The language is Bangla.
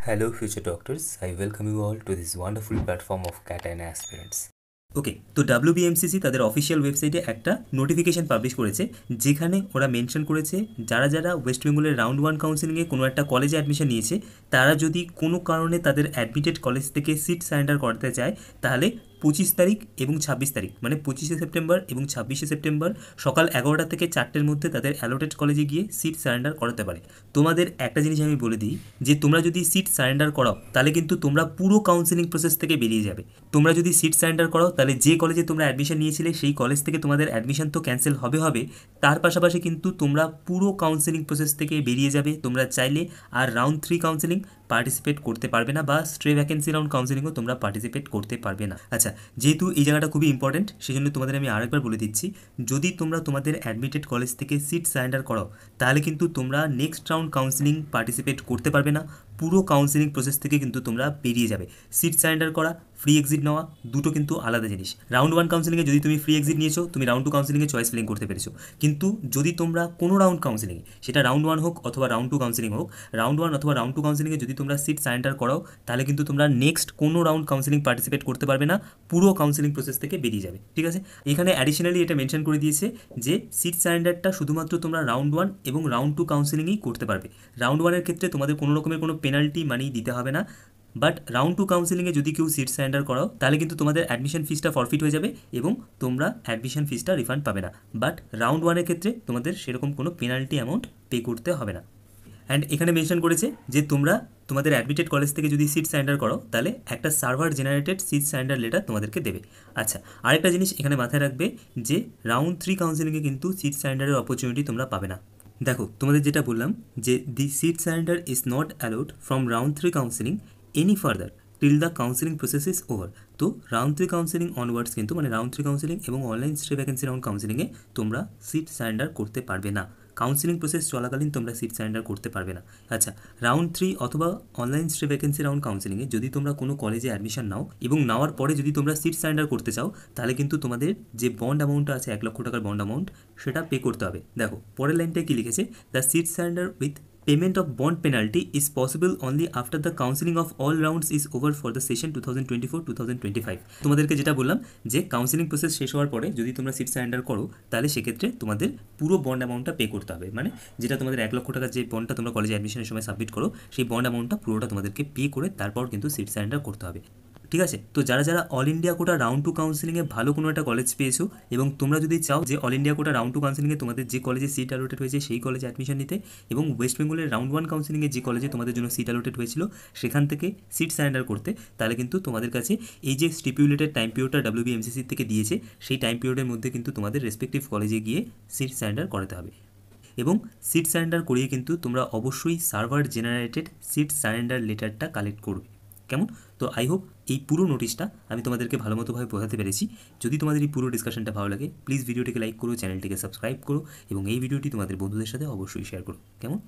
Hello, future doctors. I welcome you all to this wonderful platform of CAT and aspirants. ওকে, তো WBMCC তাদের অফিসিয়াল ওয়েবসাইটে একটা নোটিফিকেশান পাবলিশ করেছে, যেখানে ওরা মেনশন করেছে যারা যারা ওয়েস্ট বেঙ্গলের রাউন্ড 1 কাউন্সিলিংয়ে কোনো একটা কলেজে অ্যাডমিশন নিয়েছে, তারা যদি কোনো কারণে তাদের অ্যাডমিটেড কলেজ থেকে সিট সারেন্ডার করতে চায়, তাহলে 25 তারিখ এবং 26 তারিখ মানে 25শে সেপ্টেম্বর এবং 26শে সেপ্টেম্বর সকাল 11টা থেকে 4টের মধ্যে তাদের অ্যালোটেড কলেজে গিয়ে সিট সারেন্ডার করাতে পারে। তোমাদের একটা জিনিস আমি বলে দিই, যে তোমরা যদি সিট সারেন্ডার করাও তাহলে কিন্তু তোমরা পুরো কাউন্সিলিং প্রসেস থেকে বেরিয়ে যাবে। তোমরা যদি সিট সারেন্ডার করো তাহলে যে কলেজে তোমরা অ্যাডমিশন নিয়েছিলে সেই কলেজ থেকে তোমাদের অ্যাডমিশন তো ক্যান্সেল হবে, তার পাশাপাশি কিন্তু তোমরা পুরো কাউন্সিলিং প্রসেস থেকে বেরিয়ে যাবে। তোমরা চাইলে আর রাউন্ড 3 কাউন্সিলিং পার্টিসিপেট করতে পারবে না, বা স্ট্রে ভ্যাকেন্সি রাউন্ড কাউন্সিলিংও তোমরা পার্টিসিপেট করতে পারবে না। আচ্ছা, যেহেতু এই জায়গাটা খুবই ইম্পর্টেন্ট, সেই জন্য তোমাদের আমি আরেকবার বলে দিচ্ছি, যদি তোমরা তোমাদের অ্যাডমিটেড কলেজ থেকে সিট সারেন্ডার করো তাহলে কিন্তু তোমরা নেক্সট রাউন্ড কাউন্সিলিং পার্টিসিপেট করতে পারবে না, পুরো কাউন্সিলিং প্রসেস থেকে কিন্তু তোমরা বেরিয়ে যাবে। সিট সারেন্ডার করা, ফ্রি এক্সিট নেওয়া দুটো কিন্তু আলাদা জিনিস। রাউন্ড 1 কাউন্সিলিংয়ে যদি তুমি ফ্রি এক্সিট নিয়েছো, তুমি রাউন্ড 2 কাউন্সিলিংয়ে চয়েস ফিলিং করতে পেরেছো। কিন্তু যদি তোমরা কোনো রাউন্ড কাউন্সিলিংয়ে, সেটা রাউন্ড 1 হোক অথবা রাউন্ড 2 কাউন্সিলিং হোক, রাউন্ড 1 অথবা রাউন্ড 2 কাউন্সিলিংয়ে যদি তোমরা সিট সারেন্ডার করাও, তাহলে কিন্তু তোমরা নেক্সট কোনো রাউন্ড কাউন্সিলিং পার্টিসিপেট করতে পারবে না, পুরো কাউন্সিলিং প্রসেস থেকে বেরিয়ে যাবে। ঠিক আছে, এখানে অ্যাডিশনালি এটা মেনশন করে দিয়েছে যে সিট সারেন্ডারটা শুধুমাত্র তোমরা রাউন্ড 1 এবং রাউন্ড 2 কাউন্সিলিংয়েই করতে পারবে। রাউন্ড 1-এর ক্ষেত্রে তোমাদের কোনো রকমের কোনো পেনাল্টি মানি দিতে হবে না, বাট রাউন্ড 2 কাউন্সিলিংয়ে যদি কেউ সিট সারেন্ডার করাও তাহলে কিন্তু তোমাদের অ্যাডমিশন ফিসটা ফরফিট হয়ে যাবে এবং তোমরা অ্যাডমিশন ফিসটা রিফান্ড পাবে না। বাট রাউন্ড 1-এর ক্ষেত্রে তোমাদের সেরকম কোনো পেনাল্টি অ্যামাউন্ট পে করতে হবে না। অ্যান্ড এখানে মেনশন করেছে যে তোমরা তোমাদের অ্যাডমিটেড কলেজ থেকে যদি সিট সারেন্ডার করো, তাহলে একটা server generated seat surrender letter তোমাদেরকে দেবে। আচ্ছা, আরেকটা জিনিস এখানে মাথায় রাখবে, যে রাউন্ড 3 কাউন্সিলিংয়ে কিন্তু সিট সারেন্ডারের অপরচুনিটি তোমরা পাবে না। দেখো, তোমাদের যেটা বললাম যে the seat surrender is not allowed from round 3 counselling any further till the counselling process is over. তো রাউন্ড 3 কাউন্সিলিং অনওয়ার্ডস কিন্তু, মানে রাউন্ড 3 কাউন্সিলিং এবং অনলাইন স্টে ভ্যাকেন্সি রাউন্ড কাউন্সিলিংয়ে তোমরা সিট সারেন্ডার করতে পারবে না। কাউন্সিলিং প্রসেস চলাকালীন তোমরা সিট সারেন্ডার করতে পারবে না। আচ্ছা, রাউন্ড 3 অথবা অনলাইন স্টে ভ্যাকেন্সি রাউন্ড কাউন্সিলিংয়ে যদি তোমরা কোনো কলেজে অ্যাডমিশন নাও এবং নেওয়ার পরে যদি তোমরা সিট সারেন্ডার করতে চাও, তাহলে কিন্তু তোমাদের যে বন্ড অ্যামাউন্টটা আছে 1 লক্ষ টাকার বন্ড অ্যামাউন্ট, সেটা পে করতে হবে। দেখো পরের লাইনটায় কী লিখেছে, the seat surrender with payment of bond penalty is possible only after the counselling of all rounds is over for the session 2024-2025। তোমাদেরকে যেটা বললাম, যে কাউন্সিলিং প্রসেস শেষ হওয়ার পরে যদি তোমরা সিট সারেন্ডার করো, তাহলে সেক্ষেত্রে তোমাদের পুরো বন্ড অ্যামাউন্টটা পে করতে হবে। মানে যেটা তোমাদের 1 লক্ষ টাকার যে বন্ডটা তোমরা কলেজে অ্যাডমিশনের সময় সাবমিট করো, সেই বন্ড অ্যামাউন্টটা পুরোটা তোমাদেরকে পে করে তারপর কিন্তু সিট সারেন্ডার করতে হবে। ঠিক আছে, তো যারা যারা অল ইন্ডিয়া কোটা রাউন্ড 2 কাউন্সিলিংয়ে ভালো কোনো একটা কলেজ পেয়েছো, এবং তোমরা যদি চাও যে অল ইন্ডিয়া কোটা রাউন্ড 2 কাউন্সিলিংয়ে তোমাদের যে কলেজে সিট অ্যালোটেড হয়েছে সেই কলেজে অ্যাডমিশন নিতে, এবং ওয়েস্ট বেঙ্গলের রাউন্ড 1 কাউন্সিলিংয়ে যে কলেজে তোমাদের জন্য সিট অ্যালোটেড হয়েছিল সেখান থেকে সিট সারেন্ডার করতে, তাহলে কিন্তু তোমাদের কাছে এই যে স্টিপুলেটেড টাইম পিরিয়ডটা WBMCC থেকে দিয়েছে, সেই টাইম পিরিয়ডের মধ্যে কিন্তু তোমাদের রেসপেক্টিভ কলেজে গিয়ে সিট সারেন্ডার করাতে হবে। এবং সিট সারেন্ডার করিয়ে কিন্তু তোমরা অবশ্যই সার্ভার জেনারেটেড সিট সারেন্ডার লেটারটা কালেক্ট করবে। কেমন? তো আই হোপ এই পুরো নোটিশটা আমি তোমাদেরকে ভালো মতোভাবে বোঝাতে পেরেছি। যদি তোমাদের এই পুরো ডিসকাশনটা ভালো লাগে, প্লিজ ভিডিওটিকে লাইক করো, চ্যানেলটিকে সাবস্ক্রাইব করো এবং এই ভিডিওটি তোমাদের বন্ধুদের সাথে অবশ্যই শেয়ার করো। কেমন?